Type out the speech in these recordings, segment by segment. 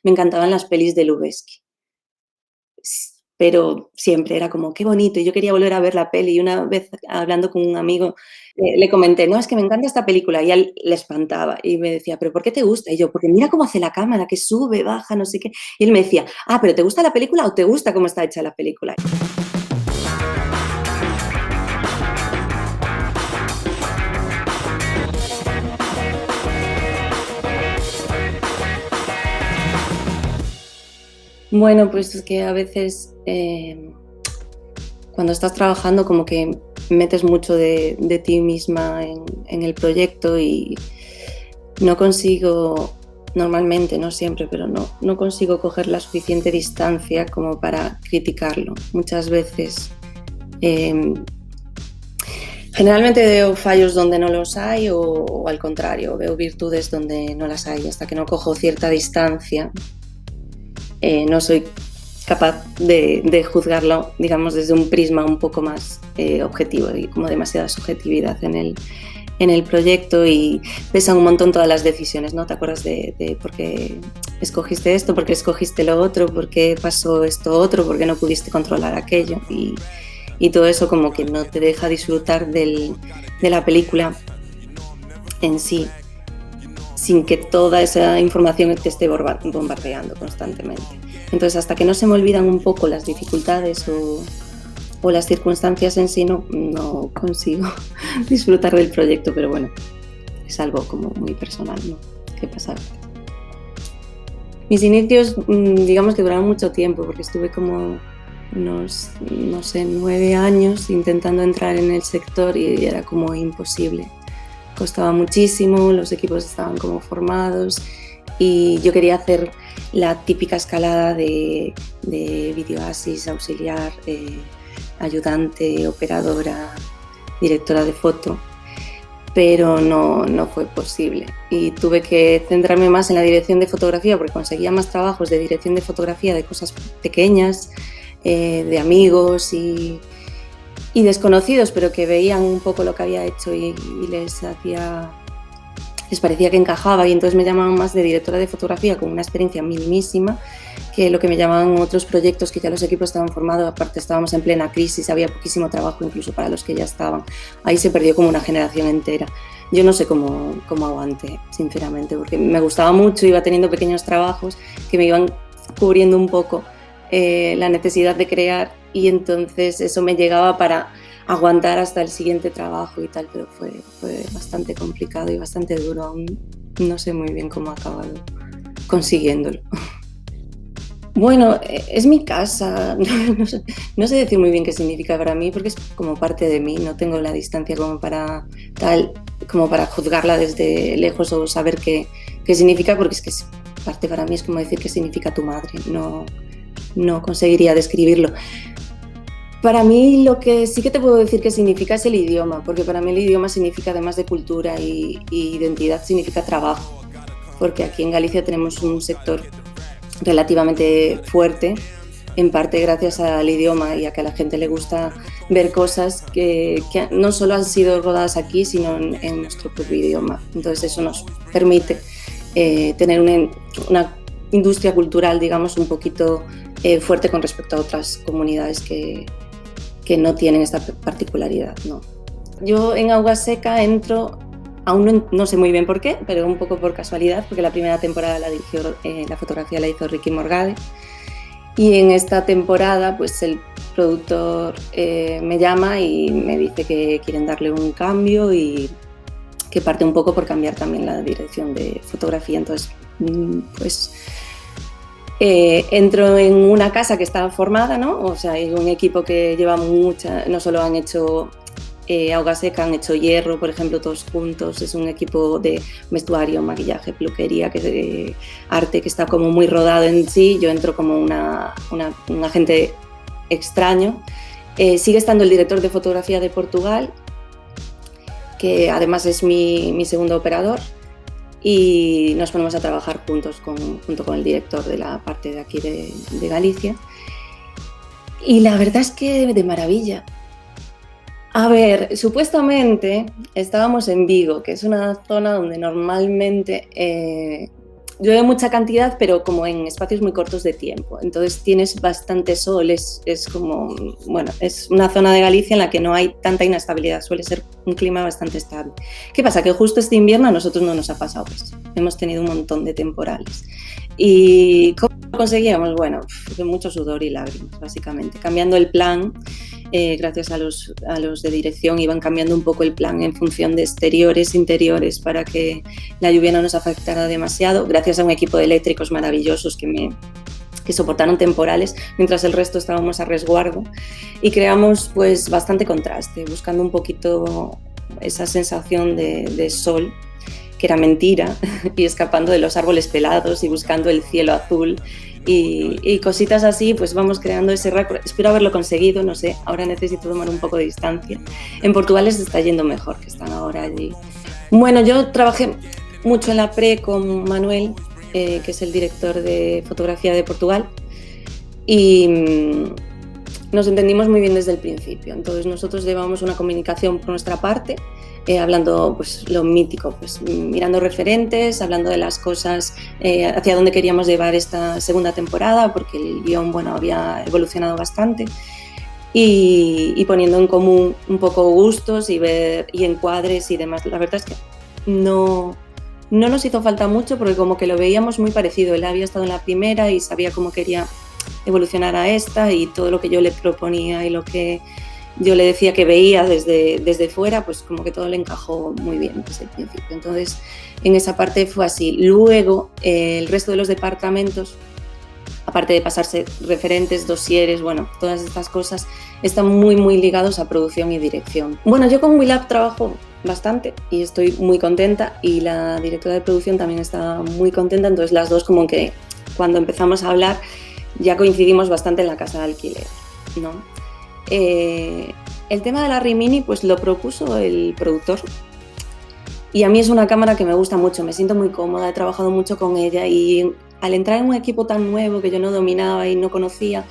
me encantaban las pelis de Lubezki. Pero siempre era como, qué bonito, y yo quería volver a ver la peli. Y una vez hablando con un amigo, le comenté, no, es que me encanta esta película, y a él le espantaba, y me decía, ¿pero por qué te gusta? Y yo, porque mira cómo hace la cámara, que sube, baja, no sé qué. Y él me decía, ah, ¿pero te gusta la película o te gusta cómo está hecha la película? Bueno, pues es que a veces cuando estás trabajando como que metes mucho de ti misma en el proyecto y no consigo, normalmente, no siempre, pero no consigo coger la suficiente distancia como para criticarlo. Muchas veces, eh, generalmente veo fallos donde no los hay o al contrario, veo virtudes donde no las hay. Hasta que no cojo cierta distancia, no soy capaz de juzgarlo, digamos, desde un prisma un poco más objetivo y como demasiada subjetividad en el proyecto, y pesan un montón todas las decisiones, ¿no? Te acuerdas de por qué escogiste esto, por qué escogiste lo otro, por qué pasó esto otro, por qué no pudiste controlar aquello, y todo eso como que no te deja disfrutar de la película en sí, sin que toda esa información te esté bombardeando constantemente. Entonces, hasta que no se me olvidan un poco las dificultades o las circunstancias en sí, no consigo disfrutar del proyecto, pero bueno, es algo como muy personal, ¿no? ¿Qué pasa? Mis inicios, digamos que duraron mucho tiempo, porque estuve como unos, no sé, 9 años intentando entrar en el sector y era como imposible. Costaba muchísimo, los equipos estaban como formados y yo quería hacer la típica escalada de videoasis, auxiliar, ayudante, operadora, directora de foto, pero no fue posible y tuve que centrarme más en la dirección de fotografía porque conseguía más trabajos de dirección de fotografía de cosas pequeñas, de amigos y desconocidos, pero que veían un poco lo que había hecho y les parecía que encajaba, y entonces me llamaban más de directora de fotografía con una experiencia minimísima que lo que me llamaban otros proyectos que ya los equipos estaban formados. Aparte estábamos en plena crisis, había poquísimo trabajo incluso para los que ya estaban. Ahí se perdió como una generación entera. Yo no sé cómo aguanté, sinceramente, porque me gustaba mucho, iba teniendo pequeños trabajos que me iban cubriendo un poco la necesidad de crear, y entonces eso me llegaba para aguantar hasta el siguiente trabajo y tal, pero fue bastante complicado y bastante duro. Aún no sé muy bien cómo he acabado consiguiéndolo. Bueno, es mi casa, no sé decir muy bien qué significa para mí porque es como parte de mí, no tengo la distancia como para juzgarla desde lejos o saber qué significa, porque es que parte para mí es como decir qué significa tu madre, no conseguiría describirlo. Para mí lo que sí que te puedo decir que significa es el idioma, porque para mí el idioma significa, además de cultura y identidad, significa trabajo, porque aquí en Galicia tenemos un sector relativamente fuerte, en parte gracias al idioma y a que a la gente le gusta ver cosas que no solo han sido rodadas aquí, sino en nuestro propio idioma. Entonces eso nos permite tener una industria cultural, digamos, un poquito fuerte con respecto a otras comunidades que no tienen esta particularidad, ¿no? Yo en Auga Seca entro, aún no sé muy bien por qué, pero un poco por casualidad, porque la primera temporada la dirigió, la fotografía la hizo Ricky Morgade, y en esta temporada pues el productor me llama y me dice que quieren darle un cambio y que parte un poco por cambiar también la dirección de fotografía. Entonces pues entro en una casa que está formada, ¿no? O sea, hay un equipo que lleva no solo han hecho Auga Seca, han hecho Hierro, por ejemplo, todos juntos. Es un equipo de vestuario, maquillaje, peluquería, arte, que está como muy rodado en sí. Yo entro como un agente extraño. Sigue estando el director de fotografía de Portugal, que además es mi segundo operador, y nos ponemos a trabajar junto con el director de la parte de aquí de Galicia. Y la verdad es que de maravilla. A ver, supuestamente estábamos en Vigo, que es una zona donde normalmente llueve mucha cantidad, pero como en espacios muy cortos de tiempo. Entonces tienes bastante sol, es como, bueno, es una zona de Galicia en la que no hay tanta inestabilidad, suele ser un clima bastante estable. ¿Qué pasa? Que justo este invierno a nosotros no nos ha pasado eso. Hemos tenido un montón de temporales. ¿Y cómo lo conseguíamos? Bueno, de mucho sudor y lágrimas, básicamente. Cambiando el plan, gracias a los de dirección, iban cambiando un poco el plan en función de exteriores, interiores, para que la lluvia no nos afectara demasiado, gracias a un equipo de eléctricos maravillosos que soportaron temporales, mientras el resto estábamos a resguardo, y creamos pues bastante contraste, buscando un poquito esa sensación de sol, que era mentira, y escapando de los árboles pelados y buscando el cielo azul, y cositas así, pues vamos creando ese récord. Espero haberlo conseguido, no sé, ahora necesito tomar un poco de distancia. En Portugal les está yendo mejor, que están ahora allí. Bueno, yo trabajé mucho en la pre con Manuel, que es el director de fotografía de Portugal, y nos entendimos muy bien desde el principio. Entonces nosotros llevábamos una comunicación por nuestra parte, hablando pues lo mítico, pues mirando referentes, hablando de las cosas, hacia dónde queríamos llevar esta segunda temporada, porque el guión, bueno, había evolucionado bastante, y poniendo en común un poco gustos y encuadres y demás. La verdad es que no nos hizo falta mucho, porque como que lo veíamos muy parecido. Él había estado en la primera y sabía cómo quería evolucionar a esta, y todo lo que yo le proponía y lo que yo le decía que veía desde fuera, pues como que todo le encajó muy bien desde el principio. Entonces, en esa parte fue así. Luego, el resto de los departamentos, aparte de pasarse referentes, dosieres, bueno, todas estas cosas, están muy, muy ligados a producción y dirección. Bueno, yo con WeLab trabajo bastante y estoy muy contenta, y la directora de producción también está muy contenta, entonces las dos como que cuando empezamos a hablar ya coincidimos bastante en la casa de alquiler, ¿no? El tema de la Rimini pues lo propuso el productor, y a mí es una cámara que me gusta mucho, me siento muy cómoda, he trabajado mucho con ella, y al entrar en un equipo tan nuevo que yo no dominaba y no conocía,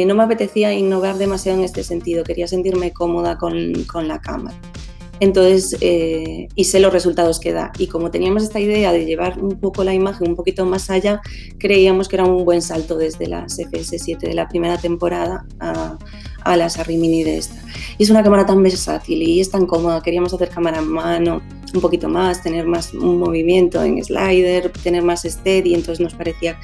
no me apetecía innovar demasiado en este sentido, quería sentirme cómoda con la cámara. Entonces, y sé los resultados que da, y como teníamos esta idea de llevar un poco la imagen un poquito más allá, creíamos que era un buen salto desde las FS7 de la primera temporada a las Rimini de esta. Y es una cámara tan versátil y es tan cómoda, queríamos hacer cámara en mano un poquito más, tener más un movimiento en slider, tener más steady, entonces nos parecía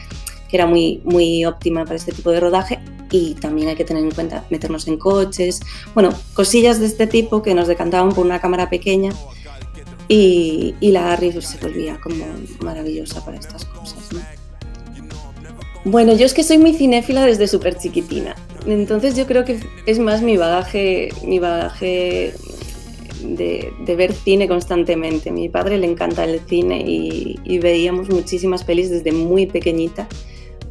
que era muy, muy óptima para este tipo de rodaje. Y también hay que tener en cuenta meternos en coches, bueno, cosillas de este tipo que nos decantaban por una cámara pequeña, y la Arri se volvía como maravillosa para estas cosas, ¿no? Bueno, yo es que soy muy cinéfila desde súper chiquitina, entonces yo creo que es más mi bagaje de ver cine constantemente. A mi padre le encanta el cine y veíamos muchísimas pelis desde muy pequeñita.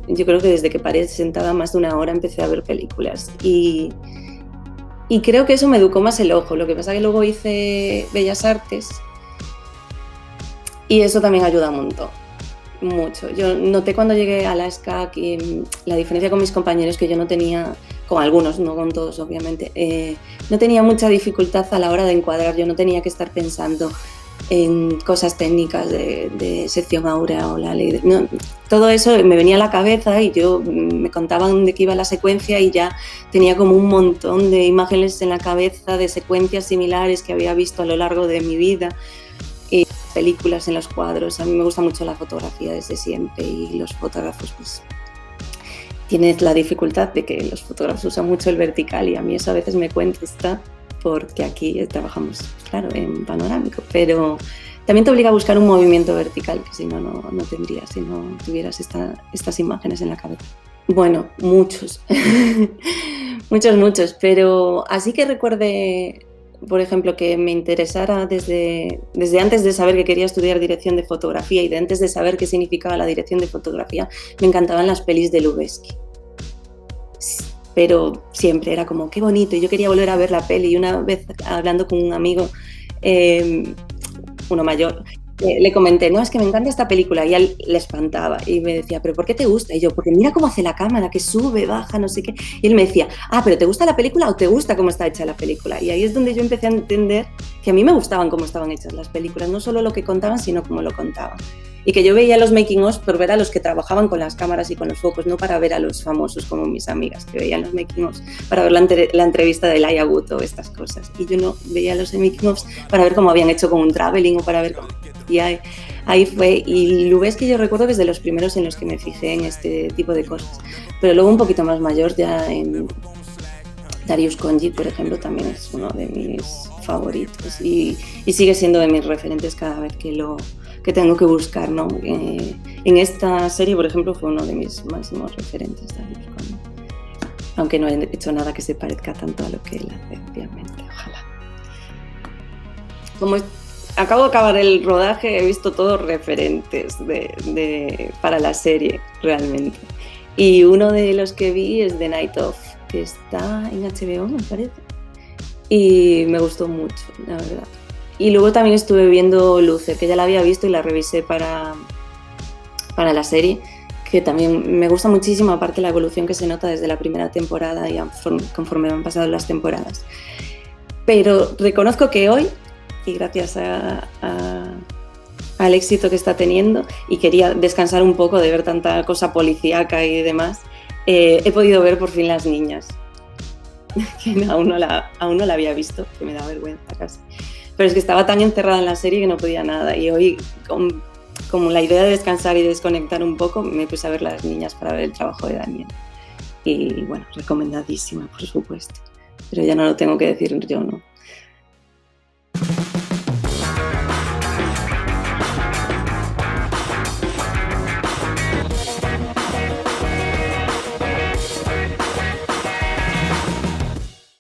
Yo creo que desde que paré sentada más de una hora empecé a ver películas, y creo que eso me educó más el ojo. Lo que pasa es que luego hice Bellas Artes y eso también ayuda un montón, mucho. Yo noté cuando llegué a la SCAC la diferencia con mis compañeros, que yo no tenía, con algunos, no con todos obviamente, no tenía mucha dificultad a la hora de encuadrar. Yo no tenía que estar pensando en cosas técnicas de sección áurea o la ley. No, todo eso me venía a la cabeza y yo me contaban de qué iba la secuencia y ya tenía como un montón de imágenes en la cabeza de secuencias similares que había visto a lo largo de mi vida, y películas en los cuadros. A mí me gusta mucho la fotografía desde siempre, y los fotógrafos pues tienen la dificultad de que los fotógrafos usan mucho el vertical, y a mí eso a veces me cuesta, porque aquí trabajamos, claro, en panorámico, pero también te obliga a buscar un movimiento vertical, que si no, no tendrías, si no tuvieras estas imágenes en la cabeza. Bueno, muchos, muchos, pero así que recuerde, por ejemplo, que me interesara desde antes de saber que quería estudiar dirección de fotografía y de antes de saber qué significaba la dirección de fotografía, me encantaban las pelis de Lubezki. Pero siempre era como, qué bonito, y yo quería volver a ver la peli. Y una vez hablando con un amigo, uno mayor, le comenté, no, es que me encanta esta película, y a él le espantaba y me decía, ¿pero por qué te gusta? Y yo, porque mira cómo hace la cámara, que sube, baja, no sé qué. Y él me decía, ¿pero te gusta la película o te gusta cómo está hecha la película? Y ahí es donde yo empecé a entender que a mí me gustaban cómo estaban hechas las películas, no solo lo que contaban, sino cómo lo contaban. y que yo veía los making-ofs por ver a los que trabajaban con las cámaras y con los focos, no para ver a los famosos como mis amigas, que veían los making-ofs para ver la entrevista de Elijah Wood o estas cosas. Y yo no veía los making-ofs para ver cómo habían hecho con un traveling o para ver cómo... Y ahí fue, y lo ves que yo recuerdo que es de los primeros en los que me fijé en este tipo de cosas. Pero luego un poquito más mayor, ya en Darius Khondji, por ejemplo, también es uno de mis favoritos y sigue siendo de mis referentes cada vez que tengo que buscar, ¿no? En esta serie, por ejemplo, fue uno de mis máximos referentes, Darius Khondji. Aunque no he hecho nada que se parezca tanto a lo que él hace, obviamente, ojalá. Como acabo de acabar el rodaje, he visto todos referentes para la serie, realmente. Y uno de los que vi es The Night Of, que está en HBO, me parece. Y me gustó mucho, la verdad. Y luego también estuve viendo Luther, que ya la había visto y la revisé para la serie, que también me gusta muchísimo, aparte la evolución que se nota desde la primera temporada y conforme van pasando las temporadas. Pero reconozco que hoy, y gracias al éxito que está teniendo, y quería descansar un poco de ver tanta cosa policíaca y demás, he podido ver por fin Las Niñas, que aún no la había visto, que me da vergüenza casi. Pero es que estaba tan encerrada en la serie que no podía nada, y hoy, como la idea de descansar y desconectar un poco, me puse a ver Las Niñas para ver el trabajo de Daniel. Y bueno, recomendadísima, por supuesto. Pero ya no lo tengo que decir yo, ¿no?